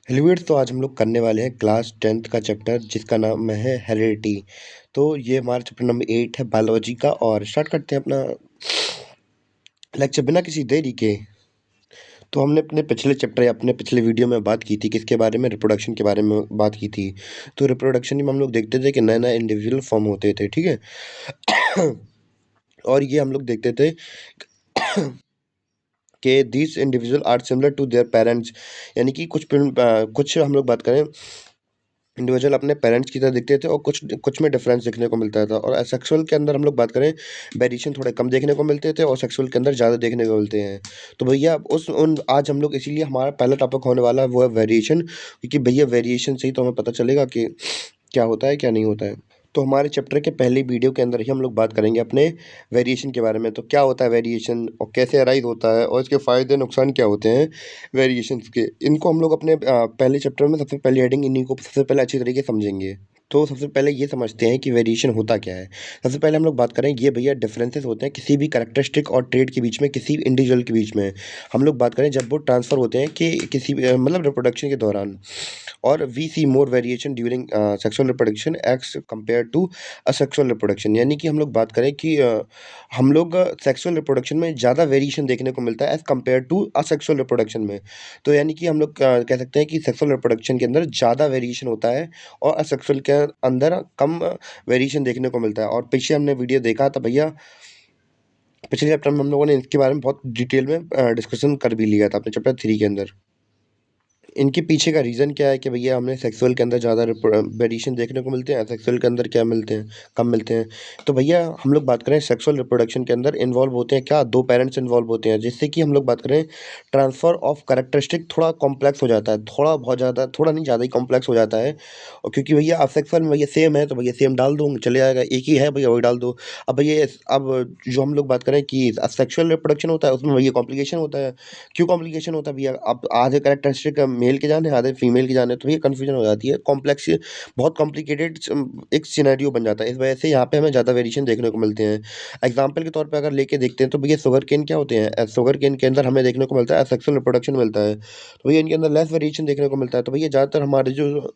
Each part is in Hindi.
हेलो तो आज हम लोग करने वाले हैं क्लास 10th का चैप्टर जिसका नाम है हेरेडिटी। तो ये हमारा चैप्टर नंबर 8 है बायोलॉजी का और स्टार्ट करते हैं अपना लेक्चर बिना किसी देरी के। तो हमने अपने पिछले चैप्टर या अपने पिछले वीडियो में बात की थी किसके बारे में, रिप्रोडक्शन के बारे में बात की थी। तो रिप्रोडक्शन में हम लोग देखते थे कि नए नए इंडिविजुअल फॉर्म होते थे, ठीक है। और ये हम लोग देखते थे कि these individual are similar to their parents, यानी कि कुछ हम लोग बात करें इंडिविजुअल अपने पेरेंट्स की तरह दिखते थे और कुछ कुछ में डिफरेंस देखने को मिलता था। और सेक्सुअल के अंदर हम लोग बात करें वेरिएशन थोड़े कम देखने को मिलते थे और सेक्सुअल के अंदर ज़्यादा देखने को मिलते हैं। तो भैया उस उन आज हम लोग इसीलिए हमारा पहला टॉपिक होने वाला है वो है वेरिएशन, क्योंकि भैया वेरिएशन से ही तो हमें पता चलेगा कि क्या होता है क्या नहीं होता है। तो हमारे चैप्टर के पहले वीडियो के अंदर ही हम लोग बात करेंगे अपने वेरिएशन के बारे में। तो क्या होता है वेरिएशन और कैसे अराइज होता है और इसके फ़ायदे नुकसान क्या होते हैं वेरिएशंस के, इनको हम लोग अपने पहले चैप्टर में सबसे पहले हेडिंग इन्हीं को सबसे पहले अच्छी तरीके से समझेंगे। तो सबसे पहले ये समझते हैं कि वेरिएशन होता क्या है। सबसे पहले हम लोग बात करें ये भैया डिफरेंसेस होते हैं किसी भी कैरेक्टरिस्टिक और ट्रेड के बीच में, किसी इंडिविजुअल के बीच में। हम लोग बात करें जब वो ट्रांसफ़र होते हैं कि किसी मतलब रिप्रोडक्शन के दौरान। और we see more variation during sexual reproduction as compare to asexual reproduction, यानी कि हम लोग बात करें कि हम लोग सेक्सुअल रिप्रोडक्शन में ज़्यादा वेरिएशन देखने को मिलता है as compare to asexual reproduction में। तो यानी कि हम लोग कह सकते हैं कि सेक्सुअल रिप्रोडक्शन के अंदर ज़्यादा वेरिएशन होता है और असेक्सुअल के अंदर कम वेरिएशन देखने को मिलता है। और पीछे हमने वीडियो देखा था भैया, पिछले चैप्टर में हम लोगों ने इसके बारे में बहुत डिटेल में डिस्कशन कर भी लिया था अपने चैप्टर 3 के अंदर। इनके पीछे का रीज़न क्या है कि भैया हमने सेक्सुअल के अंदर ज़्यादा वेरिएशन देखने को मिलते हैं, सेक्सुअल के अंदर क्या मिलते हैं, कम मिलते हैं। तो भैया हम लोग बात करें सेक्सुअल रिप्रोडक्शन के अंदर इन्वॉल्व होते हैं क्या, 2 पेरेंट्स इन्वॉल्व होते हैं, जिससे कि हम लोग बात करें ट्रांसफ़र ऑफ कैरेक्टरिस्टिक थोड़ा कॉम्प्लेक्स हो जाता है, थोड़ा बहुत ज़्यादा, थोड़ा नहीं ज़्यादा ही कॉम्प्लेक्स हो जाता है। और क्योंकि भैया असेक्सुअल में भैया सेम है तो भैया सेम डाल दो चले जाएगा, एक ही है भैया वही डाल दो। अब भैया अब जो हम लोग बात करें कि सेक्सुअल रिप्रोडक्शन होता है उसमें भैया कॉम्प्लिकेशन होता है। क्यों कॉम्प्लिकेशन होता है भैया, अब आधे कैरेक्टरिस्टिक मेल के जाने आधे फीमेल के जाने, तो ये कन्फ्यूजन हो जाती है, कॉम्प्लेक्स बहुत कॉम्प्लिकेटेड एक सिनेरियो बन जाता है। इस वजह से यहाँ पे हमें ज़्यादा वेरिएशन देखने को मिलते हैं। एग्जाम्पल के तौर पे अगर लेके देखते हैं तो भैया शुगर केन क्या होते हैं, शुगर केन के अंदर हमें देखने को मिलता है सेक्सुअल रिप्रोडक्शन मिलता है, तो भैया इनके अंदर लेस वेरिएशन देखने को मिलता है। तो भैया ज़्यादातर हमारे जो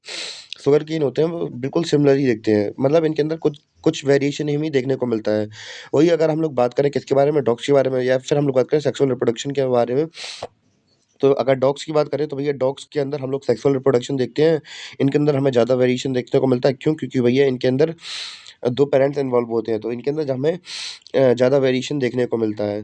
शुगर केन होते हैं वो बिल्कुल सिमिलर ही दिखते हैं, मतलब इनके अंदर कुछ कुछ वेरिएशन ही देखने को मिलता है। वही अगर हम लोग बात करें किसके बारे में, डॉग्स के बारे में, या फिर हम लोग बात करें सेक्सुअल रिप्रोडक्शन के बारे में, तो अगर डॉग्स की बात करें तो भैया डॉग्स के अंदर हम लोग सेक्सुअल रिप्रोडक्शन देखते हैं। इनके अंदर हमें ज़्यादा वेरिएशन देखने को मिलता है, क्यों? क्योंकि भैया इनके अंदर 2 पेरेंट्स इन्वॉल्व होते हैं, तो इनके अंदर हमें ज़्यादा वेरिएशन देखने को मिलता है,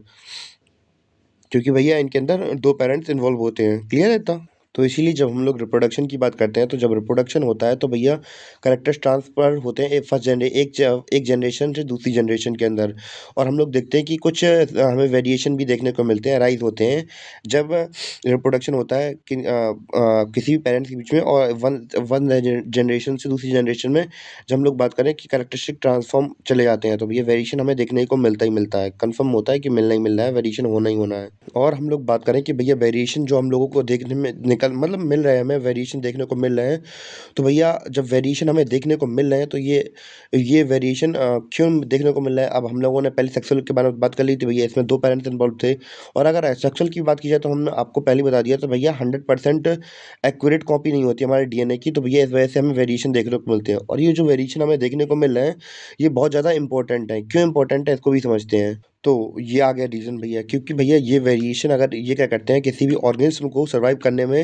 क्योंकि भैया इनके अंदर 2 पेरेंट्स इन्वॉल्व होते हैं। क्लियर है इतना? तो इसीलिए जब हम लोग रिप्रोडक्शन की बात करते हैं, तो जब रिप्रोडक्शन होता है तो भैया कैरेक्टर्स ट्रांसफ़र होते हैं एक जनरेशन से दूसरी जनरेशन के अंदर। और हम लोग देखते हैं कि कुछ हमें वेरिएशन भी देखने को मिलते हैं, राइज़ होते हैं जब रिप्रोडक्शन होता है किसी भी पेरेंट्स के बीच में, और वन वन जनरेशन से दूसरी जनरेशन में जब हम लोग बात करें कि कैरेक्टरिस्टिक ट्रांसफ़ॉर्म चले जाते हैं, तो भैया वेरिएशन हमें देखने को मिलता ही मिलता है। कन्फर्म होता है कि मिलना ही मिलना है, वेरिएशन होना ही होना है। और हम लोग बात करें कि भैया वेरिएशन जो हम लोगों को देखने में मतलब मिल रहे हैं, हमें वेरिएशन देखने को मिल रहे हैं, तो भैया जब वेरिएशन हमें देखने को मिल रहे हैं तो ये वेरिएशन क्यों देखने को मिल रहा है। अब हम लोगों ने पहले सेक्सुअल के बारे में बात कर ली थी भैया, इसमें 2 पेरेंट्स इन्वॉल्व थे। और अगर सेक्सुअल की बात की जाए तो हमने आपको पहले ही बता दिया, तो भैया 100% एक्यूरेट कॉपी नहीं होती हमारे डीएनए की, तो भैया इस वजह से हमें वेरिएशन देखने को मिलते हैं। और ये जो वेरिएशन हमें देखने को मिल रहे हैं ये बहुत ज़्यादा इंपॉर्टेंट है। क्यों इंपॉर्टेंट है इसको भी समझते हैं। तो ये आ गया रीज़न भैया, क्योंकि भैया ये वेरिएशन अगर ये क्या करते हैं किसी भी ऑर्गेनिज्म को सर्वाइव करने में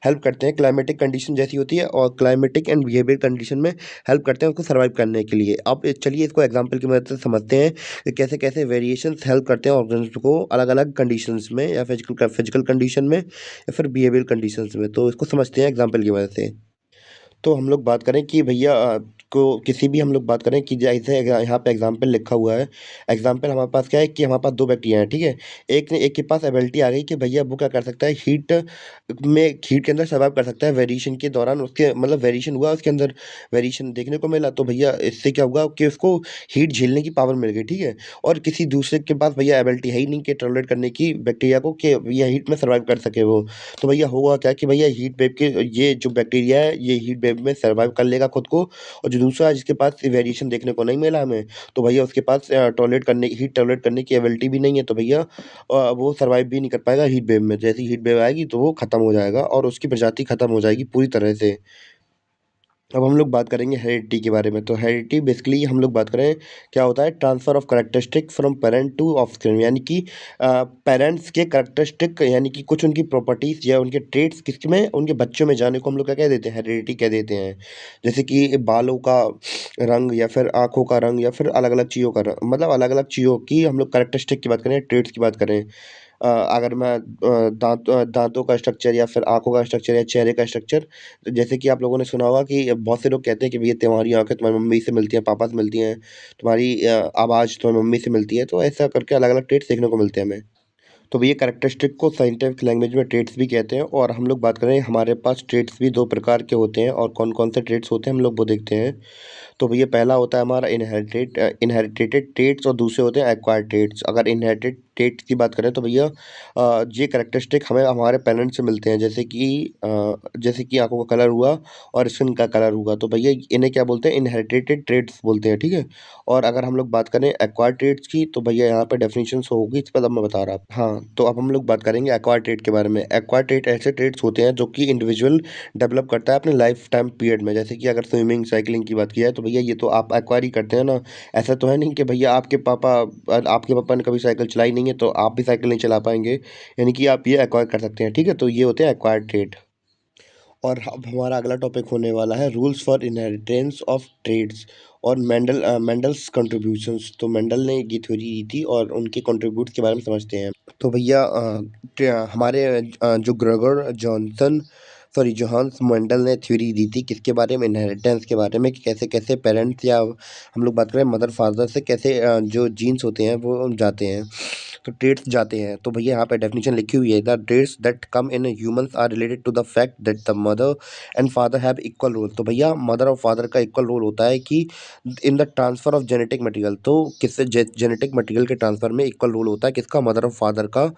हेल्प करते हैं। क्लाइमेटिक कंडीशन जैसी होती है और क्लाइमेटिक एंड बिहेवियर कंडीशन में हेल्प करते हैं उसको सर्वाइव करने के लिए। अब चलिए इसको एग्जांपल की मदद से समझते हैं कि कैसे कैसे वेरिएशंस हेल्प करते हैं ऑर्गेनिज्म को अलग अलग कंडीशंस में, या फिजिकल कंडीशन में या फिर बिहेवियर कंडीशंस में। तो इसको समझते हैं एग्जाम्पल की मदद से। तो हम लोग बात करें कि भैया को किसी भी हम लोग बात करें कि जैसे यहाँ पे एग्जाम्पल लिखा हुआ है। एग्जाम्पल हमारे पास क्या है कि हमारे पास 2 बैक्टीरिया हैं, ठीक है। एक के पास एबिलिटी आ गई कि भैया वो क्या कर सकता है, हीट के अंदर सर्वाइव कर सकता है वेरिएशन के दौरान, उसके मतलब वेरिएशन हुआ उसके अंदर वेरिएशन देखने को मिला, तो भैया इससे क्या हुआ कि उसको हीट झेलने की पावर मिल गई, ठीक है। और किसी दूसरे के पास भैया एबिलिटी है ही नहीं कि टॉलरेट करने की बैक्टीरिया को, कि भैया हीट में सर्वाइव कर सके वो। तो भैया होगा क्या कि भैया हीट वेव के ये जो बैक्टीरिया है ये हीट वेव में सर्वाइव कर लेगा खुद को, और जो दूसरा जिसके पास वेरिएशन देखने को नहीं मिला हमें, तो भैया उसके पास हीट टॉलरेट करने की एबिलिटी भी नहीं है, तो भैया वो सर्वाइव भी नहीं कर पाएगा हीट वेव में। जैसे ही हीट वेव आएगी तो वो खत्म हो जाएगा और उसकी प्रजाति खत्म हो जाएगी पूरी तरह से। अब हम लोग बात करेंगे हेरिडिटी के बारे में। तो हेरिडिटी बेसिकली हम लोग बात करें, क्या होता है, transfer of characteristic from parent to offspring, यानी कि पेरेंट्स के कैरेक्टरिस्टिक यानी कि कुछ उनकी प्रॉपर्टीज़ या उनके ट्रेड्स किसमें, उनके बच्चों में जाने को हम लोग क्या कह देते हैं, हेरिडिटी कह देते हैं। जैसे कि बालों का रंग या फिर आँखों का रंग या फिर अलग-अलग चीज़ों का रंग, मतलब अलग-अलग चीज़ों की हम लोग कैरेक्टरिस्टिक की बात करें, ट्रेड्स की बात करें। अगर मैं दाँतों का स्ट्रक्चर या फिर आँखों का स्ट्रक्चर या चेहरे का स्ट्रक्चर, जैसे कि आप लोगों ने सुना होगा कि बहुत से लोग कहते हैं कि भैया तुम्हारी आँखें तुम्हारी मम्मी से मिलती हैं, पापा से मिलती हैं, तुम्हारी आवाज़ तुम्हारी मम्मी से मिलती है, तो ऐसा करके अलग-अलग ट्रेट्स देखने को मिलते हैं हमें। तो भैया कैरेक्टरिस्टिक को साइंटिफिक लैंग्वेज में ट्रेट्स भी कहते हैं। और हम लोग बात करें, हमारे पास ट्रेट्स भी 2 प्रकार के होते हैं और कौन-कौन से ट्रेट्स होते हैं हम लोग वो देखते हैं। तो भैया पहला होता है हमारा इनहेरिटेड ट्रेट्स और दूसरे होते हैं एक्वायर्ड ट्रेट्स। अगर इनहेरिटेड ट्रेट्स की बात करें तो भैया ये कैरेक्टरिस्टिक हमें हमारे पेरेंट्स से मिलते हैं, जैसे कि आँखों का कलर हुआ और स्किन का कलर हुआ, तो भैया इन्हें क्या बोलते हैं, इनहेरिटेड ट्रेट्स बोलते हैं, ठीक है? और अगर हम लोग बात करें एक्वायर्ड ट्रेट्स की, तो भैया यहाँ पे डेफिनेशंस होगी, इस पर अब मैं बता रहा हूँ। हाँ, तो अब हम लोग बात करेंगे एक्वायर्ड ट्रेट के बारे में। एक्वायर्ड ट्रेट ऐसे ट्रेट्स होते हैं जो कि इंडिविजुअल डेवलप करता है अपने लाइफ टाइम पीरियड में। जैसे कि अगर स्विमिंग, साइकिलिंग की बात की जाए तो भैया ये तो आप एक्वायर ही करते हैं ना। ऐसा तो है नहीं कि भैया आपके पापा ने कभी साइकिल चलाई नहीं है तो आप भी साइकिल नहीं चला पाएँगे। यानी कि आप ये एक्वायर कर सकते हैं, ठीक है? तो ये होते हैं एक्वायर्ड ट्रेट। और अब हमारा अगला टॉपिक होने वाला है rules for inheritance of traits और मेंडल्स कंट्रीब्यूशंस। तो मेंडल ने ये थ्योरी दी थी और उनके कंट्रीब्यूट के बारे में समझते हैं। तो भैया हमारे जो Gregor Johnson sorry Johannes Mendel ने थ्योरी दी थी किसके बारे में, इनहेरिटेंस के बारे में, कि कैसे कैसे पेरेंट्स या हम लोग बात करें मदर फादर से कैसे जो जीन्स होते हैं वो जाते हैं, तो ट्रेड्स जाते हैं। तो भैया यहाँ पे डेफिनेशन लिखी हुई है, the traits that come in humans are related to the fact that the mother and father have equal role. तो भैया मदर और फादर का इक्वल रोल होता है कि in the transfer of genetic material, तो किससे जेनेटिक मटेरियल के ट्रांसफर में इक्वल रोल होता है किसका, मदर और फादर का।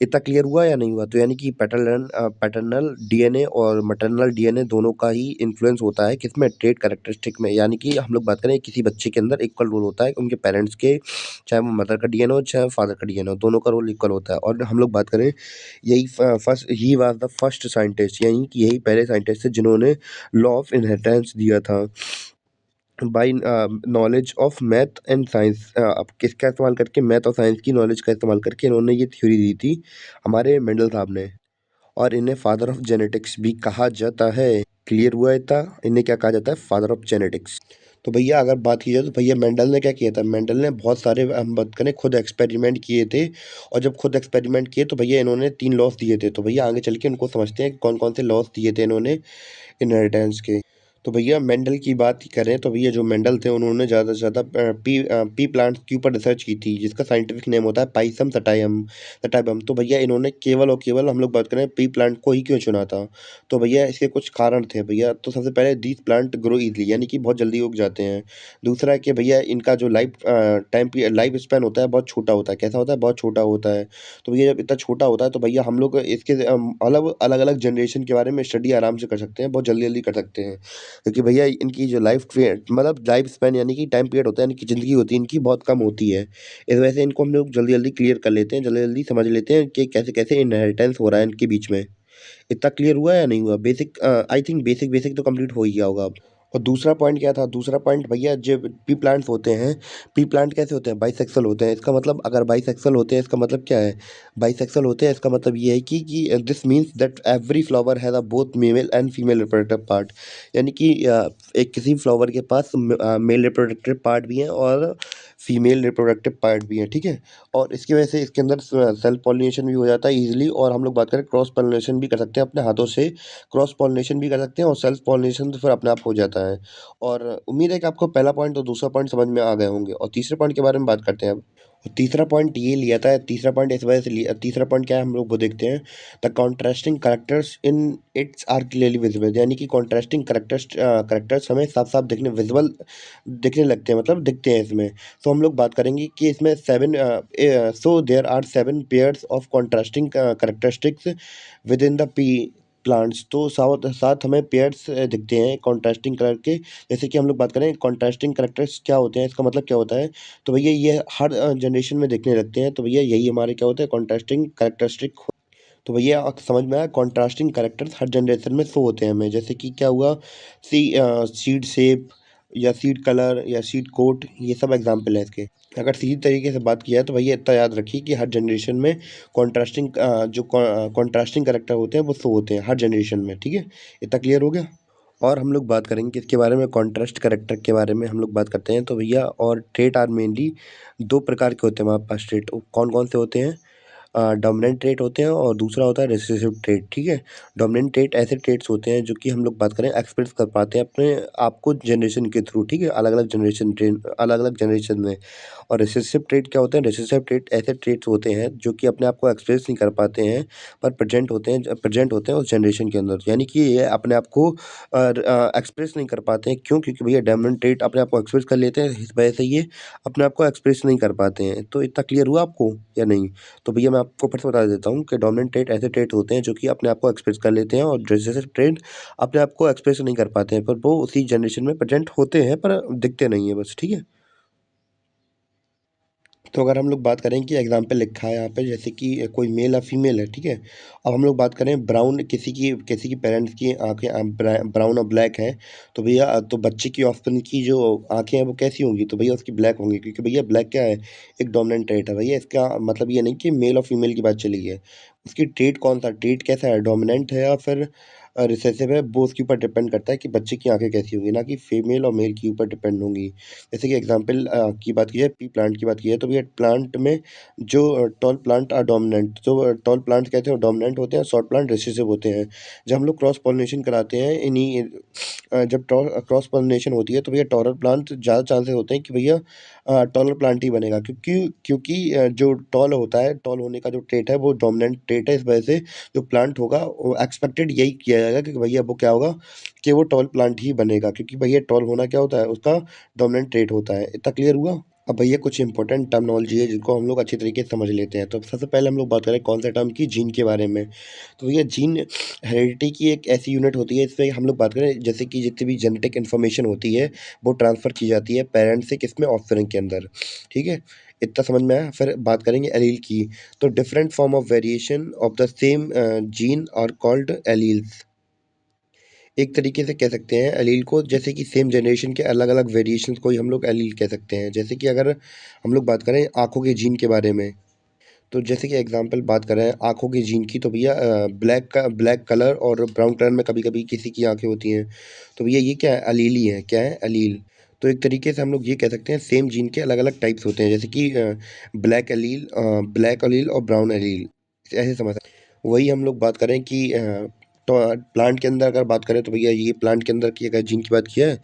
इतना क्लियर हुआ या नहीं हुआ? तो यानी कि पैटर्नल डीएनए और मैटरनल डीएनए दोनों का ही इन्फ्लुएंस होता है किसमें, ट्रेट कैरेक्टरिस्टिक में। यानी कि हम लोग बात करें किसी बच्चे के अंदर इक्वल रोल होता है उनके पेरेंट्स के, चाहे वो मदर का डीएनए हो चाहे फादर का डीएनए हो, दोनों का रोल इक्वल होता है। और हम लोग बात करें, he was the first scientist, यानी कि यही पहले साइंटिस्ट थे जिन्होंने लॉ ऑफ इनहेरिटेंस दिया था by knowledge of math and science. अब किसका इस्तेमाल करके, मैथ और साइंस की नॉलेज का इस्तेमाल करके इन्होंने ये थ्योरी दी थी हमारे मेंडल साहब ने। और इन्हें फादर ऑफ जेनेटिक्स भी कहा जाता है। क्लियर हुआ इतना? इन्हें क्या कहा जाता है, फादर ऑफ जेनेटिक्स। तो भैया अगर बात की जाए तो भैया मेंडल ने क्या किया था, मेंडल ने बहुत सारे, हम बात करें, खुद एक्सपेरिमेंट किए थे। और जब खुद एक्सपेरिमेंट किए तो भैया इन्होंने 3 लॉस दिए थे। तो भैया आगे चल के उनको समझते हैं कौन कौन से लॉस दिए थे इन्होंने इनहेरिटेंस के। तो भैया मेंडल की बात करें तो भैया जो मेंडल थे उन्होंने ज़्यादा से ज़्यादा पी प्लांट्स के ऊपर रिसर्च की थी, जिसका साइंटिफिक नेम होता है पाइसम सटाइबम। तो भैया इन्होंने केवल और केवल, हम लोग बात करें, पी प्लांट को ही क्यों चुना था? तो भैया इसके कुछ कारण थे भैया। तो सबसे पहले दीज प्लांट ग्रो इजली, यानी कि बहुत जल्दी उग जाते हैं। दूसरा है कि भैया इनका जो लाइफ स्पैन होता है बहुत छोटा होता है। कैसा होता है? बहुत छोटा होता है। तो भैया जब इतना छोटा होता है तो भैया हम लोग इसके अलग अलग जनरेशन के बारे में स्टडी आराम से कर सकते हैं, बहुत जल्दी जल्दी कर सकते हैं। क्योंकि भैया इनकी जो लाइफ स्पैन यानी कि टाइम पीरियड होता है, इनकी ज़िंदगी होती है, इनकी बहुत कम होती है। इस वजह से इनको हम लोग जल्दी-जल्दी क्लियर कर लेते हैं, जल्दी-जल्दी समझ लेते हैं कि कैसे-कैसे इनहेरिटेंस हो रहा है इनके बीच में। इतना क्लियर हुआ या नहीं हुआ? आई थिंक बेसिक बेसिक तो कंप्लीट हो ही गया होगा अब। और दूसरा पॉइंट क्या था? दूसरा पॉइंट भैया, जो पी प्लांट्स होते हैं, पी प्लांट कैसे होते हैं? बाइसेक्सुअल होते हैं। इसका मतलब, अगर बाइसेक्सुअल होते हैं इसका मतलब क्या है? बाइसेक्सुअल होते हैं इसका मतलब ये है कि this means that every flower has a both male and female reproductive part. यानी कि एक किसी फ्लावर के पास मेल रिप्रोडक्टिव पार्ट भी है और फीमेल रिप्रोडक्टिव पार्ट भी है, ठीक है? और इसकी वजह से इसके अंदर सेल्फ पॉलिनेशन भी हो जाता है ईज़िली। और हम लोग बात करें, क्रॉस पॉलिनेशन भी कर सकते हैं अपने हाथों से, क्रॉस पॉलिनेशन भी कर सकते हैं और सेल्फ पॉलिनेशन तो फिर अपने आप हो जाता है। और उम्मीद है कि आपको पहला पॉइंट और दूसरा पॉइंट समझ में आ गए होंगे। और तीसरे पॉइंट के बारे में बात करते हैं अब। और तीसरा पॉइंट ये लिया था, तीसरा पॉइंट इस वजह से लिया, तीसरा पॉइंट क्या है हम लोग वो देखते हैं। The contrasting characters in its are clearly visible, यानी कि कॉन्ट्रास्टिंग कैरेक्टर्स हमें साफ साफ दिखने लगते हैं, मतलब दिखते हैं इसमें। तो हम लोग बात करेंगे कि इसमें there are 7 pairs of contrasting characteristics within the pea plants तो साथ साथ हमें पेयर्स दिखते हैं कॉन्ट्रास्टिंग कलर के। जैसे कि हम लोग बात करें कॉन्ट्रास्टिंग कैरेक्टर्स क्या होते हैं, इसका मतलब क्या होता है? तो भैया ये हर जनरेशन में दिखने लगते हैं, तो भैया यही हमारे क्या होते हैं कॉन्ट्रास्टिंग कैरेक्टरिस्टिक। तो भैया समझ में आया, कॉन्ट्रास्टिंग कैरेक्टर्स हर जनरेशन में शो होते हैं हमें। जैसे कि क्या हुआ, सीड शेप या सीड कलर या सीड कोट, ये सब एग्जाम्पल है इसके। अगर सीधी तरीके से बात किया है तो भैया इतना याद रखिए कि हर जनरेशन में कॉन्ट्रास्टिंग जो कॉन्ट्रास्टिंग कैरेक्टर होते हैं वो शो होते हैं हर जनरेशन में। ठीक है, इतना क्लियर हो गया। और हम लोग बात करेंगे किसके बारे में, कॉन्ट्रास्ट कैरेक्टर के बारे में हम लोग बात करते हैं। तो भैया और ट्रेट आर मेनली दो प्रकार के होते हैं हमारे पास ट्रेट। कौन कौन से होते हैं? डोमिनेंट ट्रेट होते हैं और दूसरा होता है रिसेसिव ट्रेट। ठीक है, डोमिनेंट ट्रेट ऐसे ट्रेट्स होते हैं जो कि हम लोग बात करें एक्सप्रेस कर पाते हैं अपने आप को जनरेशन के थ्रू। ठीक है, अलग अलग जनरेशन में। और रिसेसिव ट्रेट क्या होते हैं? रिसेसिव ट्रेट ऐसे ट्रेट्स होते हैं जो कि अपने आप को एक्सप्रेस नहीं कर पाते हैं, पर प्रेजेंट होते हैं उस जनरेशन के अंदर। यानी कि ये अपने आप को एक्सप्रेस नहीं कर पाते हैं। क्यों? क्योंकि भैया डोमिनेंट ट्रेट अपने आप को एक्सप्रेस कर लेते हैं, इस वजह से ये अपने आप को एक्सप्रेस नहीं कर पाते हैं। तो इतना क्लियर हुआ आपको या नहीं? तो भैया मैं आपको फिर से बता देता हूँ कि डोमिनेंट ट्रेट ऐसे ट्रेट होते हैं जो कि अपने आप को एक्सप्रेस कर लेते हैं, और रिसेसिव ट्रेट अपने आप को एक्सप्रेस नहीं कर पाते हैं, पर वो उसी जनरेशन में प्रेजेंट होते हैं पर दिखते नहीं है बस। ठीक है, तो अगर हम लोग बात करें कि एग्जाम्पल लिखा है यहाँ पे, जैसे कि कोई मेल या फीमेल है। ठीक है, अब हम लोग बात करें ब्राउन, किसी की पेरेंट्स की आंखें ब्राउन और ब्लैक हैं, तो भैया तो बच्चे की ऑफस्प्रिंग की जो आंखें हैं वो कैसी होंगी? तो भैया उसकी ब्लैक होंगी, क्योंकि भैया ब्लैक क्या है, एक डोमिनेंट ट्रेट है। भैया इसका मतलब ये नहीं कि मेल और फीमेल की बात चली है, उसकी ट्रेट कौन सा ट्रेट कैसा है, डोमिनेंट है या फिर रिसेसिव है, वो उसके ऊपर डिपेंड करता है कि बच्चे की आंखें कैसी होंगी, ना कि फीमेल और मेल के ऊपर डिपेंड होंगी। जैसे कि एग्जांपल की बात की जाए, पी प्लांट की बात की जाए, तो भैया प्लांट में जो टॉल प्लांट आर डोमिनेंट, जो टॉल प्लांट कहते हैं वो डोमिनेंट होते हैं, शॉर्ट प्लांट रिसेसिव होते हैं। जब हम लोग क्रॉस पॉलिनेशन कराते हैं इन्हीं जब क्रॉस पॉलिनेशन होती है तो भैया टॉरल प्लांट ज़्यादा चांसेस होते हैं कि भैया टॉलर प्लांट ही बनेगा, क्योंकि क्योंकि जो टॉल होता है, टॉल होने का जो ट्रेट है वो डोमिनेंट ट्रेट है। इस वजह से जो प्लांट होगा वो एक्सपेक्टेड यही किया जाएगा कि भैया वो क्या होगा, कि वो टॉल प्लांट ही बनेगा, क्योंकि भैया टॉल होना क्या होता है, उसका डोमिनेंट ट्रेट होता है। इतना क्लियर हुआ? अब भैया कुछ इंपॉर्टेंट टर्मिनोलॉजी है जिनको हम लोग अच्छी तरीके से समझ लेते हैं। तो सबसे पहले हम लोग बात करें कौन सा टर्म की, जीन के बारे में। तो भैया जीन हेरेडिटी की एक ऐसी यूनिट होती है, इसमें हम लोग बात करें जैसे कि जितनी भी जेनेटिक इन्फॉर्मेशन होती है वो ट्रांसफ़र की जाती है पेरेंट्स से किसमें, ऑफस्प्रिंग के अंदर। ठीक है, इतना समझ में आया। फिर बात करेंगे एलील की। तो different form of variation of the same gene are called alleles. एक तरीके से कह सकते हैं एलील को, जैसे कि सेम जनरेशन के अलग अलग वेरिएशंस को ही हम लोग एलील कह सकते हैं। जैसे कि अगर हम लोग बात करें आँखों के जीन के बारे में, तो जैसे कि एग्जांपल बात करें आँखों की जीन की, तो भैया ब्लैक कलर और ब्राउन कलर में कभी-कभी किसी की आँखें होती हैं। तो भैया ये क्या है? एलील ही है। क्या है? एलील। तो एक तरीके से हम लोग ये कह सकते हैं सेम जीन के अलग-अलग टाइप्स होते हैं, जैसे कि ब्लैक एलील और ब्राउन एलील, ऐसे समझ सकते हैं। वही हम लोग बात करें कि तो प्लांट के अंदर अगर बात करें तो भैया ये प्लांट के अंदर की अगर जीन की बात किया है,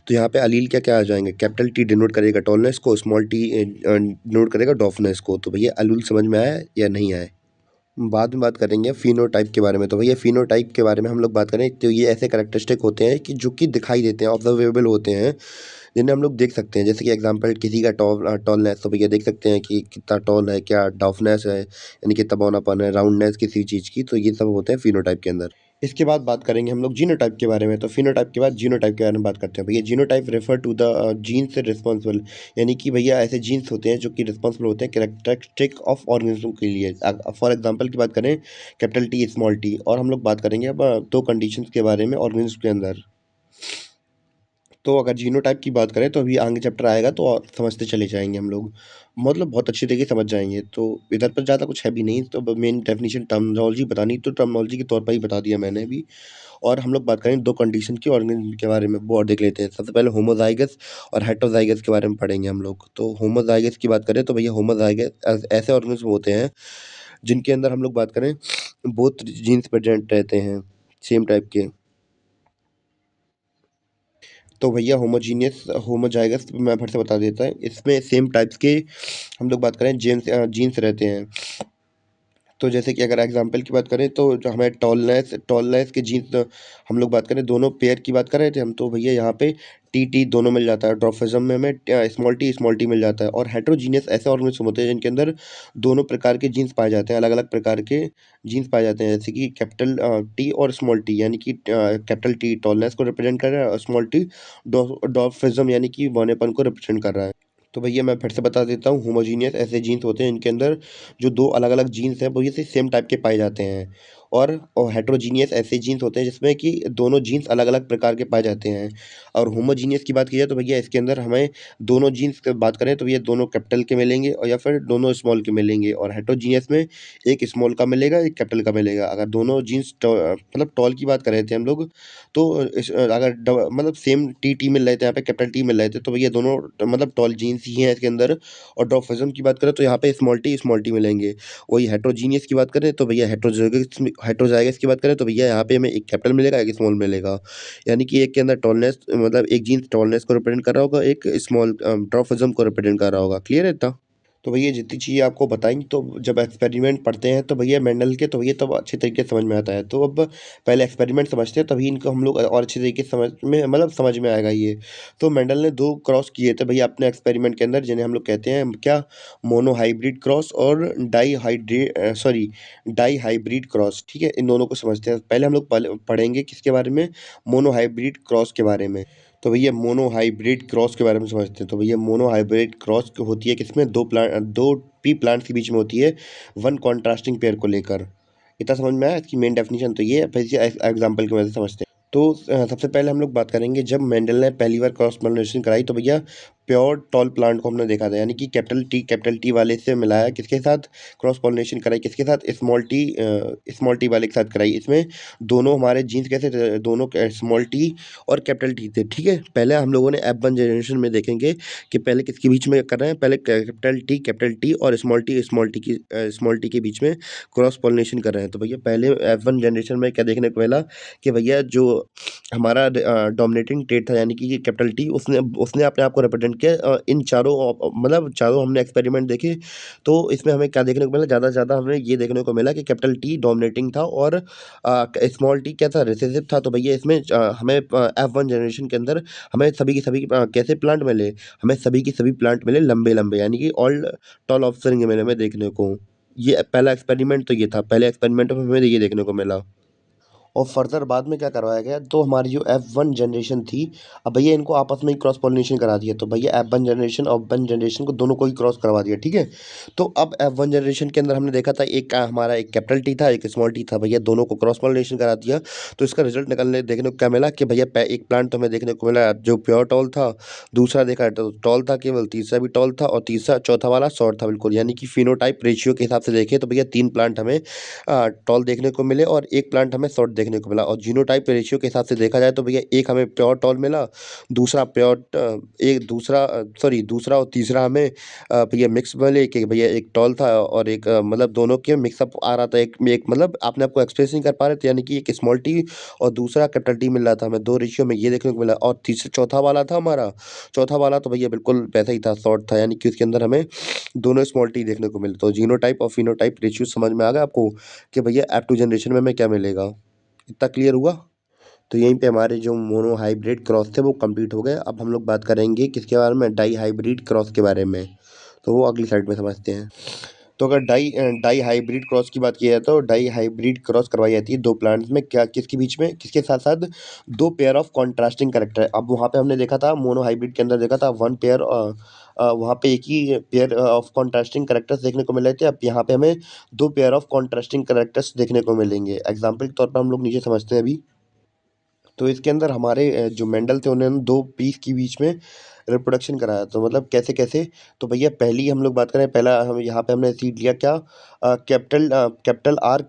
तो यहाँ पे एलील क्या-क्या आ जाएँगे? कैपिटल टी डिनोट करेगा टॉलनेस को, स्मॉल टी डिनोट करेगा डॉर्फनेस को। तो भैया एलील समझ में आया या नहीं आया? बाद में बात करेंगे फिनोटाइप के बारे में। तो भैया फिनोटाइप के बारे में हम लोग बात करें तो ये ऐसे कैरेक्टरिस्टिक होते हैं कि जो कि दिखाई देते हैं, ऑब्जर्वेबल होते हैं, जिन्हें हम लोग देख सकते हैं। जैसे कि एग्जांपल किसी का टॉलनेस, तो भैया देख सकते हैं कि कितना टॉल है, क्या डॉफनेस है, यानी कितना बौनापन है, राउंडनेस किसी चीज़ की, तो ये सब होते हैं फिनोटाइप के अंदर। इसके बाद बात करेंगे हम लोग जीनोटाइप के बारे में। तो फिनोटाइप के बाद जीनोटाइप के बारे में बात करते हैं। भैया genotype refer to the genes responsible, यानी कि भैया ऐसे जीन्स होते हैं जो कि रिस्पॉन्सिबल होते हैं कैरेक्टरिस्टिक ऑफ ऑर्गेनिज्म के लिए। फॉर एग्जांपल की बात करें कैपिटल टी स्मॉल टी। और हम लोग बात करेंगे अब दो कंडीशंस के बारे में ऑर्गेनिज्म के अंदर। तो अगर जीनोटाइप की बात करें तो अभी आगे चैप्टर आएगा तो और समझते चले जाएंगे हम लोग, मतलब बहुत अच्छी तरीके से समझ जाएंगे। तो इधर पर ज़्यादा कुछ है भी नहीं, तो मेन डेफिनेशन टर्मिनोलॉजी बतानी, तो टर्मिनोलॉजी के तौर पर ही बता दिया मैंने भी। और हम लोग बात करें दो कंडीशन की ऑर्गेनिज्म के बारे में, वो और देख लेते हैं। सबसे पहले होमोजाइगस और हेटेरोजाइगस के बारे में पढ़ेंगे हम लोग। तो होमोजाइगस की बात करें तो भैया होमोजाइगस ऐसे ऑर्गेनिज्म होते हैं जिनके अंदर हम लोग बात करें बोथ जीन्स प्रेजेंट रहते हैं, सेम टाइप के। तो भैया होमोजाइगस मैं फिर से बता देता है, इसमें सेम टाइप्स के हम लोग बात करें जीन्स रहते हैं। तो जैसे कि अगर एग्जांपल की बात करें तो जो हमें टॉलनेस टॉलनेस के जीन्स हम लोग बात करें, दोनों पेयर की बात कर रहे थे हम, तो भैया यहाँ पे टी दोनों मिल जाता है। ड्वार्फिज़्म में हमें स्मॉल टी मिल जाता है। और हेटेरोजीनियस ऐसे ऑर्गेनिज्म होते हैं जिनके अंदर दोनों प्रकार के जीन्स पाए जाते हैं, अलग-अलग प्रकार के जीन्स पाए जाते हैं, जैसे कि कैपिटल टी और स्मॉल टी, यानी कि कैपिटल टी टॉलनेस को रिप्रेजेंट कर रहा है और स्मॉल टी ड्वार्फिज़्म यानी कि बौनेपन को रिप्रेजेंट कर रहा है। तो भैया मैं फिर से बता देता हूँ, होमोजीनियस ऐसे जीन्स होते हैं इनके अंदर जो 2 अलग-अलग जीन्स हैं वो ये सेम टाइप के पाए जाते हैं। और हेटेरोजीनियस ऐसे जीन्स होते हैं जिसमें कि दोनों जीन्स अलग-अलग प्रकार के पाए जाते हैं। और होमोजीनियस की बात की जाए तो भैया इसके अंदर हमें दोनों जीन्स की बात करें तो ये दोनों कैपिटल के मिलेंगे और या फिर दोनों स्मॉल के मिलेंगे। और हेटेरोजीनियस में एक स्मॉल का मिलेगा, एक कैपिटल का मिलेगा। अगर दोनों जीन्स मतलब टॉल की बात कर रहे थे हम लोग, तो अगर मतलब सेम टी मिल रहे थे, यहाँ पे कैपिटल टी मिल रहे थे, तो भैया दोनों मतलब टॉल जीन्स ही हैं इसके अंदर। और ड्वार्फिज़्म की बात करें तो यहाँ पे स्मॉल टी मिलेंगे। वही हेटेरोजीनियस की बात करें तो भैया हेटेरोज़ाइगस की बात करें तो भैया यहाँ पे हमें एक कैपिटल मिलेगा, एक स्मॉल मिलेगा। यानी कि एक के अंदर टॉलनेस मतलब एक जीन्स टॉलनेस को रिप्रेजेंट कर रहा होगा, एक स्मॉल ड्वार्फिज़्म को रिप्रेजेंट कर रहा होगा। क्लियर है इतना? तो भैया जितनी चीज़ें आपको बताई, तो जब एक्सपेरिमेंट पढ़ते हैं तो भैया मेंडल के, तो भैया तब अच्छे तरीके से समझ में आता है। तो अब पहले एक्सपेरिमेंट समझते हैं, तभी इनको हम लोग और अच्छे तरीके से समझ में आएगा ये। तो मेंडल ने 2 क्रॉस किए थे भैया अपने एक्सपेरिमेंट के अंदर, जिन्हें हम लोग कहते हैं क्या, मोनोहाइब्रिड क्रॉस और डाई हाइब्रिड क्रॉस। ठीक है? इन दोनों को समझते हैं। पहले हम लोग पढ़ेंगे किसके बारे में? मोनोहाइब्रिड क्रॉस के बारे में। तो भैया मोनोहाइब्रिड क्रॉस के बारे में समझते हैं। तो भैया मोनोहाइब्रिड क्रॉस होती है किसमें? 2 पी प्लांट्स के बीच में होती है, वन कॉन्ट्रास्टिंग पेयर को लेकर। इतना समझ में आया? इसकी मेन डेफिनेशन तो ये है, फिर इसे एग्जाम्पल की मदद से समझते हैं। तो सबसे पहले हम लोग बात करेंगे, जब मेंडल ने पहली बार क्रॉस पोलिनेशन कराई तो भैया प्योर टॉल प्लांट को हमने देखा था, यानी कि कैपिटल टी वाले से मिलाया किसके साथ? क्रॉस पोलिनेशन कराई किसके साथ? स्मॉल टी वाले के साथ कराई। इसमें दोनों हमारे जीन्स कैसे थे? दोनों स्मॉल टी और कैपिटल टी थे। ठीक है? पहले हम लोगों ने F1 जनरेशन में देखेंगे कि पहले किसके बीच में कर रहे हैं, पहले कैपिटल टी और स्मॉल टी के बीच में क्रॉस पोलिनेशन कर रहे हैं। तो भैया पहले F1 जनरेशन में क्या देखने को मिला कि भैया जो हमारा डोमिनेटिंग ट्रेड था, यानी कि ये कैपिटल टी, उसने उसने अपने आप को रिप्रेजेंट किया इन चारों मतलब चारों हमने एक्सपेरिमेंट देखे, तो इसमें हमें क्या देखने को मिला? ज़्यादा से ज़्यादा हमें ये देखने को मिला कि कैपिटल टी डोमिनेटिंग था और स्मॉल टी क्या था? रिसेसिव था। तो भैया इसमें हमें F1 जनरेशन के अंदर हमें सभी के सभी कैसे प्लांट मिले? हमें सभी के सभी प्लांट मिले लंबे-लंबे, यानी कि ऑल टॉल ऑफस्प्रिंग मिले हमें देखने को। ये पहला एक्सपेरिमेंट तो ये था, पहले एक्सपेरिमेंट में हमें ये देखने को मिला। और फर्दर बाद में क्या करवाया गया, तो हमारी जो F1 जनरेशन थी, अब भैया इनको आपस में ही क्रॉस पोलिनेशन करा दिया। तो भैया F1 जनरेशन और F1 जनरेशन को दोनों को ही क्रॉस करवा दिया। ठीक है? तो अब F1 जनरेशन के अंदर हमने देखा था, हमारा एक कैपिटल टी था, एक स्मॉल टी था। भैया दोनों को क्रॉस पोलिनेशन करा दिया, तो इसका रिजल्ट निकलने देखने को क्या मिला कि भैया एक प्लांट तो हमें देखने को मिला जो प्योर टॉल था, दूसरा देखा तो टॉल था केवल, तीसरा भी टॉल था और तीसरा चौथा वाला शॉर्ट था बिल्कुल। यानी कि फिनोटाइप रेशियो के हिसाब से देखें तो भैया 3 प्लांट हमें टॉल देखने को मिले और एक प्लांट हमें शॉर्ट देखने को मिला। और जीनोटाइप रेशियो के हिसाब से देखा जाए तो भैया एक हमें प्योर टॉल मिला, दूसरा दूसरा और तीसरा हमें भैया मिक्स मिले कि भैया एक टॉल था और एक मतलब दोनों के मिक्सअप आ रहा था। एक एक मतलब अपने आप को एक्सप्रेस नहीं कर पा रहे थे, यानी कि एक स्मॉल टी और दूसरा कैपिटल टी मिल रहा था हमें, 2 रेशियो में ये देखने को मिला। और तीसरा चौथा वाला था हमारा, चौथा वाला तो भैया बिल्कुल वैसा ही था, शॉर्ट था, यानी कि उसके अंदर हमें दोनों स्मॉल टी देखने को मिले। तो जीनोटाइप और फिनोटाइप रेशियो समझ में आ गया आपको कि भैया F2 जनरेशन में हमें क्या मिलेगा? इतना क्लियर हुआ? तो यहीं पे हमारे जो मोनो हाइब्रिड क्रॉस थे वो कंप्लीट हो गए। अब हम लोग बात करेंगे किसके बारे में? डाई हाइब्रिड क्रॉस के बारे में। तो वो अगली स्लाइड में समझते हैं। तो अगर डाई हाइब्रिड क्रॉस की बात की जाए तो डाई हाइब्रिड क्रॉस करवाई जाती है 2 प्लांट्स में, क्या किसके बीच में? किसके साथ-साथ? 2 पेयर ऑफ कॉन्ट्रास्टिंग कैरेक्टर। अब वहाँ पे हमने देखा था मोनो हाइब्रिड के अंदर देखा था 1 पेयर वहाँ पे एक ही पेयर ऑफ कॉन्ट्रास्टिंग कैरेक्टर्स देखने को मिल रहे थे। अब यहाँ पे हमें 2 पेयर ऑफ कॉन्ट्रास्टिंग कैरेक्टर्स देखने को मिलेंगे। एग्ज़ाम्पल के तौर पर हम लोग नीचे समझते हैं अभी। तो इसके अंदर हमारे जो मेंडल थे उन्होंने 2 पीस के बीच में रिप्रोडक्शन कराया। तो मतलब कैसे-कैसे? तो भैया पहली हम लोग बात करें, पहला हम यहाँ पे हमने सीड लिया क्या? कैपिटल आर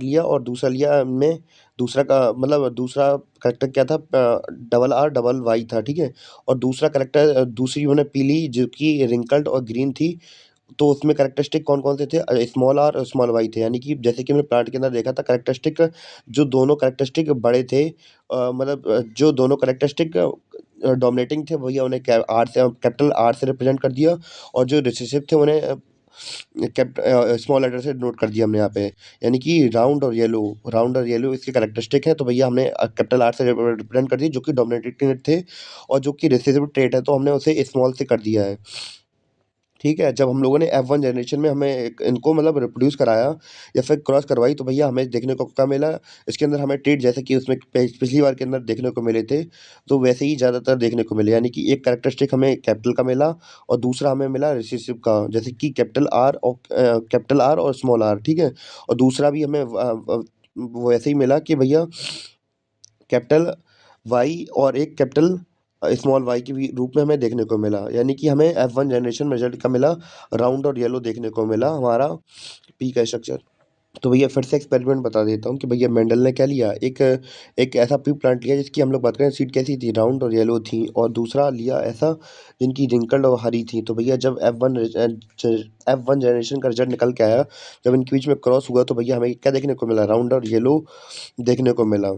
लिया और दूसरा लिया हमने, दूसरा का मतलब दूसरा कैरेक्टर क्या था? डबल आर डबल वाई था। ठीक है? और दूसरा कैरेक्टर दूसरी हमने पी ली जो कि रिंकल्ड और ग्रीन थी। तो उसमें कैरेक्टरिस्टिक कौन-कौन से थे? स्मॉल आर और स्मॉल वाई थे। यानी कि जैसे कि हमने प्लांट के अंदर देखा था कैरेक्टरिस्टिक, जो दोनों कैरेक्टरिस्टिक बड़े थे, मतलब जो दोनों कैरेक्टरिस्टिक डोमिनेटिंग थे भैया उन्हें कैपिटल आर से रिप्रेजेंट कर दिया। और जो रिसेसिव थे उन्हें स्मॉल लेटर से डिनोट कर दिया हमने यहाँ पे, यानी कि राउंड और येलो इसके कैरेक्टरिस्टिक है, तो भैया हमने कैपिटल आर से रिप्रेजेंट कर दिया, जो कि डोमिनेटिंग थे, और जो कि रिसेसिव ट्रेट है तो हमने उसे स्मॉल से कर दिया है। ठीक है, जब हम लोगों ने F1 जनरेशन में हमें इनको मतलब रिप्रोड्यूस कराया या फिर क्रॉस करवाई, तो भैया हमें देखने को क्या मिला, इसके अंदर हमें ट्रेट जैसे कि उसमें पिछली बार के अंदर देखने को मिले थे, तो वैसे ही ज़्यादातर देखने को मिले, यानी कि एक कैरेक्टरिस्टिक हमें कैपिटल का मिला और दूसरा हमें मिला रिसेसिव का, जैसे कि कैपिटल आर और स्मॉल आर, ठीक है। और दूसरा भी हमें वो ऐसे ही मिला कि भैया कैपिटल वाई और एक कैपिटल स्मॉल वाई के भी रूप में हमें देखने को मिला, यानी कि हमें F1 जनरेशन में रिजल्ट का मिला, राउंड और येलो देखने को मिला हमारा पी का स्ट्रक्चर। तो भैया फिर से एक्सपेरिमेंट बता देता हूँ कि भैया मेंडल ने क्या लिया, एक एक ऐसा पी प्लांट लिया जिसकी हम लोग बात करें सीड कैसी थी, राउंड और येलो थी, और दूसरा लिया ऐसा जिनकी रिंकल्ड और हरी थी। तो भैया जब F1 जनरेशन का रिजल्ट निकल के आया, जब इनके बीच में क्रॉस हुआ, तो भैया हमें क्या देखने को मिला, राउंड और येलो देखने को मिला।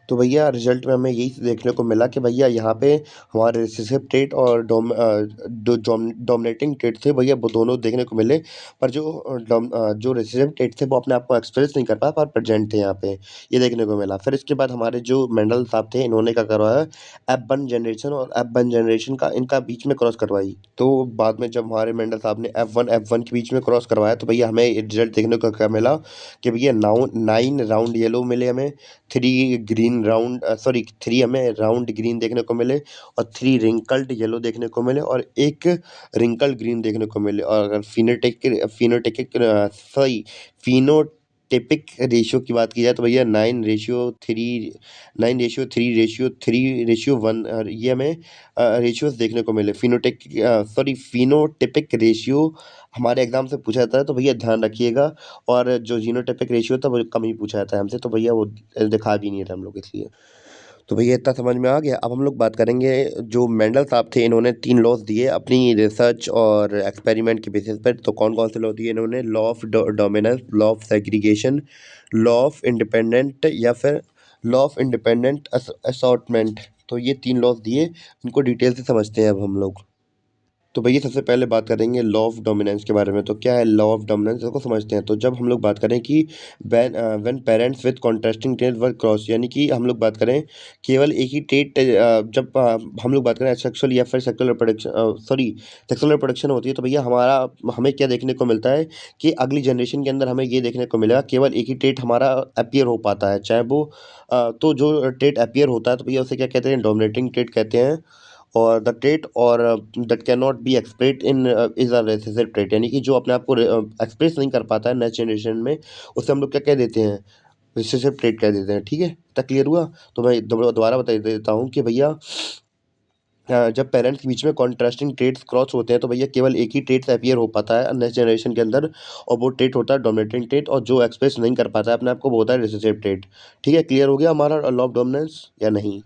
तो भैया रिजल्ट में हमें यही देखने को मिला कि भैया यहाँ पे हमारे रिसेसिव ट्रेट और डोमिनेटिंग ट्रेट थे भैया, वो दोनों देखने को मिले, पर जो रिसेसिव ट्रेट थे वो अपने आप को एक्सप्रेस नहीं कर पाए, पर प्रेजेंट थे यहाँ पे, ये देखने को मिला। फिर इसके बाद हमारे जो मेंडल साहब थे, इन्होंने क्या करवाया, F1 जनरेशन का इनका बीच में क्रॉस करवाई। तो बाद में जब हमारे मेंडल साहब ने F1 के बीच में क्रॉस करवाया, तो भैया हमें रिजल्ट देखने को क्या मिला कि भैया 9 राउंड येलो मिले हमें, 3 हमें राउंड ग्रीन देखने को मिले, और 3 रिंकल्ड येलो देखने को मिले, और एक रिंकल्ड ग्रीन देखने को मिले। और अगर फिनोटिपिक रेशियो की बात की जाए, तो भैया 9:3:3:3:1, और ये हमें रेशियोज देखने को मिले। फिनोटिपिक रेशियो हमारे एग्जाम से पूछा जाता है, तो भैया ध्यान रखिएगा। और जो जीनोटाइपिक रेशियो था वो कम ही पूछा जाता है हमसे, तो भैया वो दिखा भी नहीं रहा हम लोग इसलिए। तो भैया इतना समझ में आ गया। अब हम लोग बात करेंगे, जो मेंडल साहब थे इन्होंने 3 लॉज दिए अपनी रिसर्च और एक्सपेरिमेंट के बेसिस पर। तो कौन कौन से लॉ दिए इन्होंने, law of dominance, law of segregation, law of independent, या फिर लॉ ऑफ इंडिपेंडेंट असॉर्टमेंट। तो ये 3 लॉज दिए, इनको डिटेल से समझते हैं अब हम लोग। तो भैया सबसे पहले बात करेंगे लॉ ऑफ डोमिनेंस के बारे में। तो क्या है लॉ ऑफ डोमिनेंस, इसको समझते हैं। तो जब हम लोग बात करें कि when parents with contrasting trait were cross, यानी कि हम लोग बात करें केवल एक ही ट्रेट, जब हम लोग बात करें सेक्सुअल या फिर सेक्सुअल रिप्रोडक्शन होती है, तो भैया हमें क्या देखने को मिलता है कि अगली जनरेशन के अंदर हमें ये देखने को मिलेगा केवल एक ही ट्रेट हमारा अपीयर हो पाता है, चाहे वो तो जो ट्रेट अपीयर होता है, तो भैया उसे क्या कहते हैं, डोमिनेटिंग ट्रेट कहते हैं। और द ट्रेट और that can not be express in is a recessive trait, यानी कि जो अपने आप को एक्सप्रेस नहीं कर पाता है नेक्स्ट जनरेशन में, उसे हम लोग क्या कह देते हैं, रिसेसिव ट्रेट कह देते हैं। ठीक है, इतना क्लियर हुआ। तो मैं दोबारा बता देता हूँ कि भैया जब पेरेंट्स के बीच में कॉन्ट्रास्टिंग ट्रेट्स क्रॉस होते हैं, तो भैया केवल एक ही ट्रेट अपीयर हो पाता है नेक्स्ट जनरेशन के अंदर, और वो ट्रेट होता है डोमिनेटिंग ट्रेट, और जो एक्सप्रेस नहीं कर पाता है अपने आप को वो होता है रिसेसिव ट्रेट। ठीक है, क्लियर हो गया हमारा लॉ ऑफ डोमिनेंस या नहीं।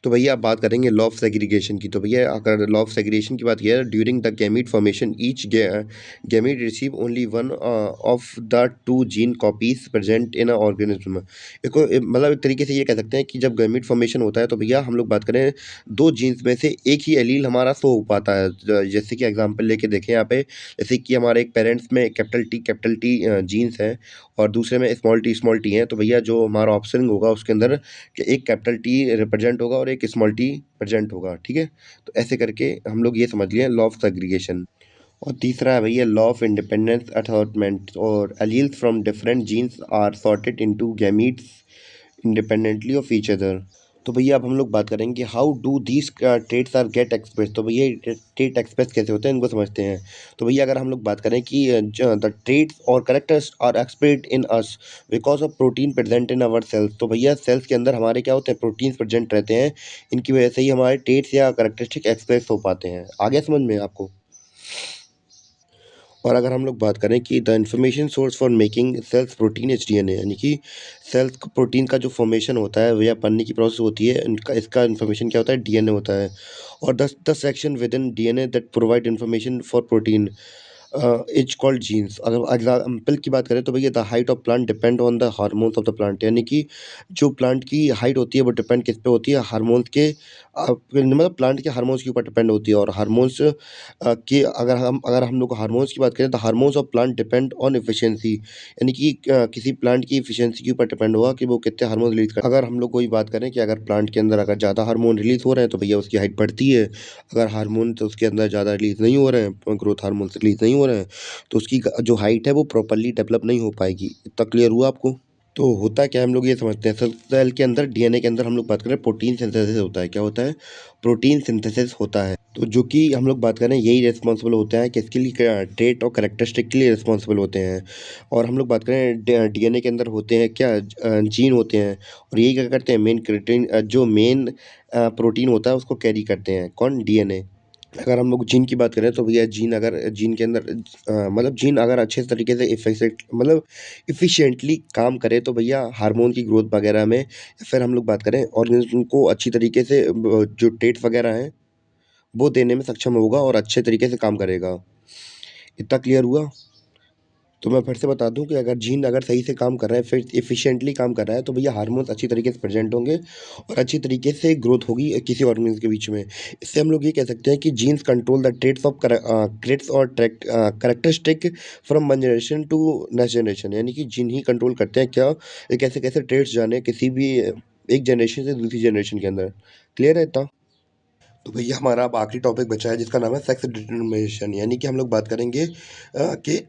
तो भैया आप बात करेंगे लॉ ऑफ सेग्रीगेशन की। तो भैया अगर लॉ ऑफ सेग्रीगेशन की बात किया है, during the gamete formation each gamete receive only one of the 2 gene copies present in a organism. इसको मतलब एक तरीके से ये कह सकते हैं कि जब गैमीट फॉर्मेशन होता है, तो भैया हम लोग बात करें 2 जीन्स में से एक ही एलील हमारा शो हो पाता है। जैसे कि एग्जांपल लेके देखें यहाँ पे, जैसे कि हमारे एक पेरेंट्स में कैपिटल टी जीन्स है, और दूसरे में स्मॉल टी है, तो भैया जो हमारा ऑप्शन होगा उसके अंदर कि एक कैपिटल टी रिप्रेजेंट होगा और एक स्मॉल टी प्रेजेंट होगा। ठीक है, तो ऐसे करके हम लोग ये समझ लिए लॉ ऑफ सेग्रीगेशन। और तीसरा है भैया लॉ ऑफ इंडिपेंडेंस अथॉर्टमेंट, और alleles from different genes are sorted into gametes independently of each other. तो भैया अब हम लोग बात करेंगे how do these traits are get express. तो भैया ट्रेट एक्सप्रेस कैसे होते हैं इनको समझते हैं। तो भैया अगर हम लोग बात करें कि द ट्रेट्स और characters are expressed in us because of protein present in our cells. तो भैया सेल्स के अंदर हमारे क्या होते हैं, प्रोटीन्स प्रेजेंट रहते हैं, इनकी वजह से ही हमारे ट्रेट्स या करेक्टरिस्टिक एक्सप्रेस हो पाते हैं। आगे समझ में आपको। और अगर हम लोग बात करें कि the information source for making cells protein is DNA, यानी कि सेल्स प्रोटीन का जो फॉर्मेशन होता है या बनने की प्रोसेस होती है, इनका इसका इन्फॉर्मेशन क्या होता है, डीएनए होता है। और the section with in DNA that provide information for protein is called jeans. अगर एग्जाम्पल की बात करें तो भैया the height of plant depend on the hormones of the plant, यानी कि जो प्लांट की हाइट होती है वो डिपेंड किस पे होती है, हार्मोन्स के मतलब प्लांट के हार्मोन्स के ऊपर डिपेंड होती है। और हार्मोन्स के अगर हम लोग हार्मोन्स की बात करें तो hormones of plant depend on efficiency, यानी कि किसी प्लांट की एफिशिएंसी के ऊपर डिपेंड होगा कि वो कितने हार्मोन रिलीज कर। अगर हम लोग कोई बात करें कि अगर प्लांट के अंदर अगर ज़्यादा हार्मोन रिलीज हो रहे हैं तो भैया उसकी हाइट बढ़ती है। अगर हार्मोन तो उसके अंदर ज़्यादा रिलीज नहीं हो रहे हैं, ग्रोथ हार्मोन रिलीज नहीं हो रहे हैं, तो उसकी जो हाइट है वो प्रॉपरली डेवलप नहीं हो पाएगी। इतना क्लियर हुआ आपको? तो होता क्या है, हम लोग ये समझते हैं सेल के अंदर डीएनए के अंदर हम लोग बात करें प्रोटीन सिंथेसिस होता है। क्या होता है? प्रोटीन सिंथेसिस होता है। तो जो कि हम लोग बात करें यही रिस्पॉन्सिबल होता है किसके लिए, ट्रेट और कैरेक्टरिस्टिक के लिए रिस्पॉन्सिबल होते हैं। और हम लोग बात करें डीएनए के अंदर होते हैं क्या, जीन होते हैं। और यही क्या करते हैं, मेन प्रोटीन जो मेन प्रोटीन होता है उसको कैरी करते हैं कौन, डीएनए। अगर हम लोग जीन की बात करें तो भैया जीन अगर जीन के अंदर मतलब जीन अगर अच्छे तरीके से इफेक्ट मतलब इफ़िशिएंटली काम करे तो भैया हार्मोन की ग्रोथ वगैरह में, या फिर हम लोग बात करें ऑर्गेनिज्म को अच्छी तरीके से जो ट्रेट्स वगैरह हैं वो देने में सक्षम होगा और अच्छे तरीके से काम करेगा। इतना क्लियर हुआ? तो मैं फिर से बता दूं कि अगर जीन अगर सही से काम कर रहा है, फिर एफिशिएंटली काम कर रहा है, तो भैया हार्मोन्स अच्छी तरीके से प्रेजेंट होंगे और अच्छी तरीके से ग्रोथ होगी किसी ऑर्गेनिज्म के बीच में। इससे हम लोग ये कह सकते हैं कि genes control the traits of traits और characteristic from one generation to next generation, यानी कि जीन ही कंट्रोल करते हैं क्या, ये कैसे कैसे ट्रेट्स जाने किसी भी एक जनरेशन से दूसरी जनरेशन के अंदर। क्लियर है इतना? तो भैया हमारा अब आखिरी टॉपिक बचा है जिसका नाम है सेक्स डिटरमिनेशन, यानी कि हम लोग बात करेंगे कि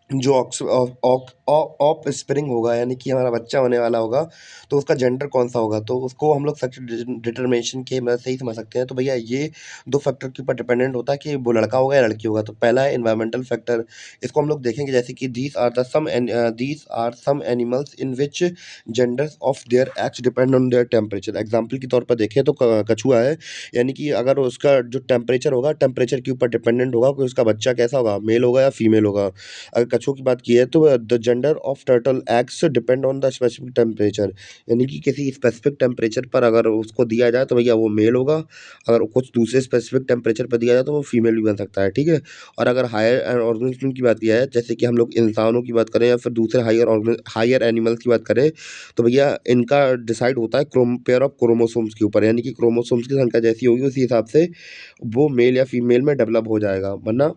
जो ऑफ स्प्रिंग होगा, यानी कि हमारा बच्चा होने वाला होगा, तो उसका जेंडर कौन सा होगा, तो उसको हम लोग सेक्स डिटरमिनेशन के मदद से ही समझ सकते हैं। तो भैया ये दो फैक्टर के ऊपर डिपेंडेंट होता है कि वो लड़का होगा या लड़की होगा। तो पहला है इन्वायरमेंटल फैक्टर। इसको हम लोग देखेंगे जैसे कि these are some animals in which genders of their eggs depend on their temperature. Example के तौर पर देखें तो कछुआ है, यानी कि अगर उसका जो टेम्परेचर होगा, टेम्परेचर के ऊपर डिपेंडेंट होगा कि उसका बच्चा कैसा होगा, मेल होगा या फीमेल होगा। अगर कछुओं की बात की है तो the gender of turtle eggs depend on the specific temperature, यानी कि किसी स्पेसिफिक टेम्परेचर पर अगर उसको दिया जाए तो भैया वो मेल होगा। अगर कुछ दूसरे स्पेसिफिक टेम्परेचर पर दिया जाए तो वो फीमेल भी बन सकता है, ठीक है। और अगर हायर ऑर्गेनिज्म की बात किया है, जैसे कि हम लोग इंसानों की बात करें या फिर दूसरे हायर एनिमल्स की बात करें, तो भैया इनका डिसाइड होता है पेयर ऑफ क्रोमोसोम्स के ऊपर, यानी कि क्रोमोसोम्स की संख्या जैसी होगी उसी हिसाब से वो मेल या फीमेल में डेवलप हो जाएगा। वरना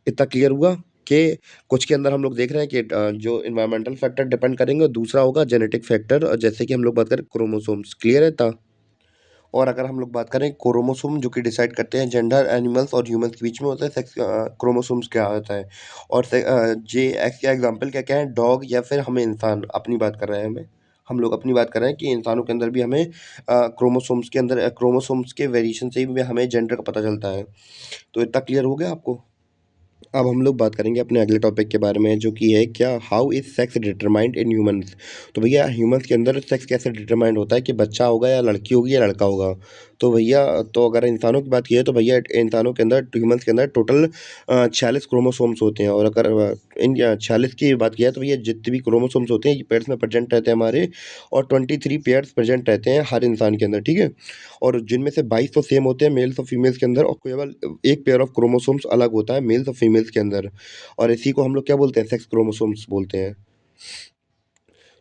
इतना क्लियर हुआ कि कुछ के अंदर हम लोग देख रहे हैं कि जो एनवायरमेंटल फैक्टर डिपेंड करेंगे और दूसरा होगा जेनेटिक फैक्टर, और जैसे कि हम लोग बात करें क्रोमोसोम्स। क्लियर है था? और अगर हम लोग बात करें क्रोमोसोम जो कि डिसाइड करते हैं जेंडर एनिमल्स और ह्यूमंस के बीच में होता है, सेक्स क्रोमोसोम्स क्या होता है। और जे एक्स का एग्जांपल क्या क्या है, डॉग या फिर हम इंसान अपनी बात कर रहे हैं, हम लोग अपनी बात कर रहे हैं कि इंसानों के अंदर भी हमें क्रोमोसोम्स के अंदर क्रोमोसोम्स के वेरिएशन से भी हमें जेंडर का पता चलता है। तो इतना क्लियर हो गया आपको? अब हम लोग बात करेंगे अपने अगले टॉपिक के बारे में जो कि है क्या, how is sex determined in humans. तो भैया ह्यूमंस के अंदर सेक्स कैसे डिटरमाइंड होता है कि बच्चा होगा या लड़की होगी या लड़का होगा। तो भैया तो अगर इंसानों की बात की है तो भैया इंसानों के अंदर ह्यूमंस के अंदर टोटल 46 क्रोमोसोम्स होते हैं। और अगर इन 46 की बात किया है तो भैया जितने भी क्रोमोसोम्स होते हैं ये पेयर्स में प्रेजेंट रहते हैं हमारे, और 23 पेयर्स प्रेजेंट रहते हैं हर इंसान के अंदर, ठीक है। और जिनमें से 22 तो सेम होते हैं मेल्स और फीमेल्स के अंदर, और केवल एक पेयर ऑफ क्रोमोसोम्स अलग होता है मेल्स और फीमेल्स के अंदर, और इसी को हम लोग क्या बोलते हैं, सेक्स क्रोमोसोम्स बोलते हैं।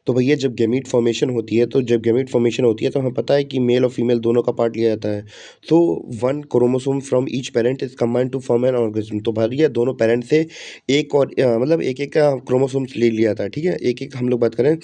तो भैया जब गैमीट फॉर्मेशन होती है, तो हमें पता है कि मेल और फीमेल दोनों का पार्ट लिया जाता है। तो one chromosome from each parent is combined to form an organism. तो भैया दोनों पेरेंट से एक और मतलब एक एक का क्रोमोसोम्स ले लिया जाता है, ठीक है। एक एक हम लोग बात करें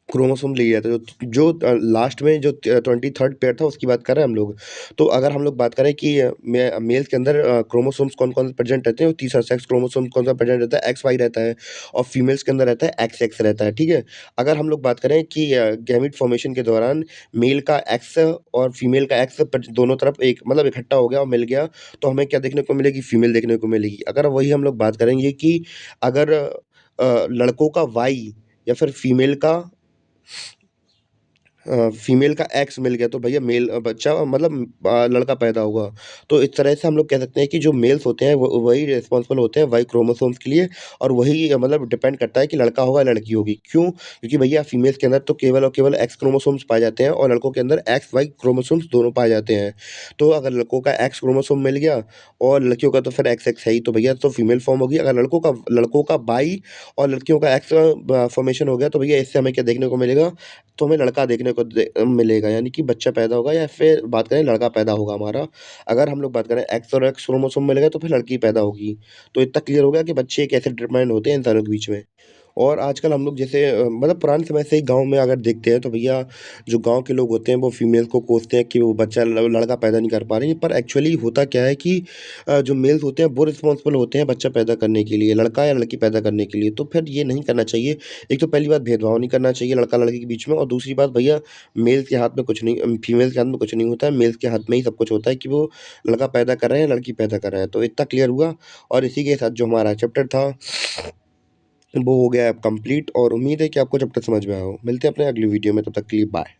क्रोमोसोम ले लिया था, जो लास्ट में जो 23rd पेयर था उसकी बात कर रहे हैं हम लोग। तो अगर हम लोग बात करें कि मेल्स के अंदर क्रोमोसोम्स कौन कौन से प्रेजेंट रहते हैं, और तीसरा सेक्स क्रोमोसोम कौन सा प्रेजेंट रहता है, एक्स वाई रहता है। और फीमेल्स के अंदर रहता है एक्स एक्स रहता है, ठीक है। अगर हम लोग बात करें कि गैमीट फॉर्मेशन के दौरान मेल का एक्स और फीमेल का एक्स दोनों तरफ एक मतलब इकट्ठा हो गया और मिल गया, तो हमें क्या देखने को मिलेगी, फीमेल देखने को मिलेगी। अगर वही हम लोग बात करेंगे कि अगर लड़कों का वाई या फिर फीमेल का फीमेल का एक्स मिल गया तो भैया मेल बच्चा मतलब लड़का पैदा होगा। तो इस तरह से हम लोग कह सकते हैं कि जो मेल्स होते हैं वो वही रिस्पॉन्सिबल होते हैं वाई क्रोमोसोम्स के लिए और वही मतलब डिपेंड करता है कि लड़का होगा या लड़की होगी। क्यों? क्योंकि भैया फीमेल्स के अंदर तो केवल और केवल एक्स क्रोमोसोम्स पाए जाते हैं और लड़कों के अंदर एक्स, वाई क्रोमोसोम्स दोनों पाए जाते हैं। तो अगर लड़कों का एक्स क्रोमोसोम मिल गया और लड़कियों का तो फिर एक्स एक्स है ही, तो भैया तो फीमेल फॉर्म होगी। अगर लड़कों का वाई और लड़कियों का एक्स फॉर्मेशन हो गया तो भैया इससे हमें क्या देखने को मिलेगा? तो हमें लड़का देखने को मिलेगा, यानी कि बच्चा पैदा होगा या फिर बात करें लड़का पैदा होगा हमारा। अगर हम लोग बात करें एक्स और एक्स क्रोमोसोम मिलेगा तो फिर लड़की पैदा होगी। तो इतना क्लियर हो गया कि बच्चे कैसे डिटरमाइंड होते हैं इंसानों के बीच में। और आजकल हम लोग जैसे मतलब पुराने समय से ही गाँव में अगर देखते हैं तो भैया जो गाँव के लोग होते हैं वो फीमेल को कोसते हैं कि वो बच्चा लड़का पैदा नहीं कर पा रही है। पर एक्चुअली होता क्या है कि जो मेल्स होते हैं वो रिस्पॉन्सिबल होते हैं बच्चा पैदा करने के लिए, लड़का या लड़की पैदा करने के लिए। तो फिर ये नहीं करना चाहिए। एक तो पहली बात भेदभाव नहीं करना चाहिए लड़का-लड़की के बीच में और दूसरी बात भैया मेल्स के हाथ में कुछ नहीं फीमेल्स के हाथ में कुछ नहीं होता है, मेल्स के हाथ में ही सब कुछ होता है कि वो लड़का पैदा कर रहे हैं या लड़की पैदा कर रहे हैं। तो इतना क्लियर हुआ और इसी के साथ जो हमारा चैप्टर था वो हो गया अब कंप्लीट और उम्मीद है कि आपको चैप्टर समझ में आया हो। मिलते हैं अपने अगली वीडियो में, तब तक के लिए बाय।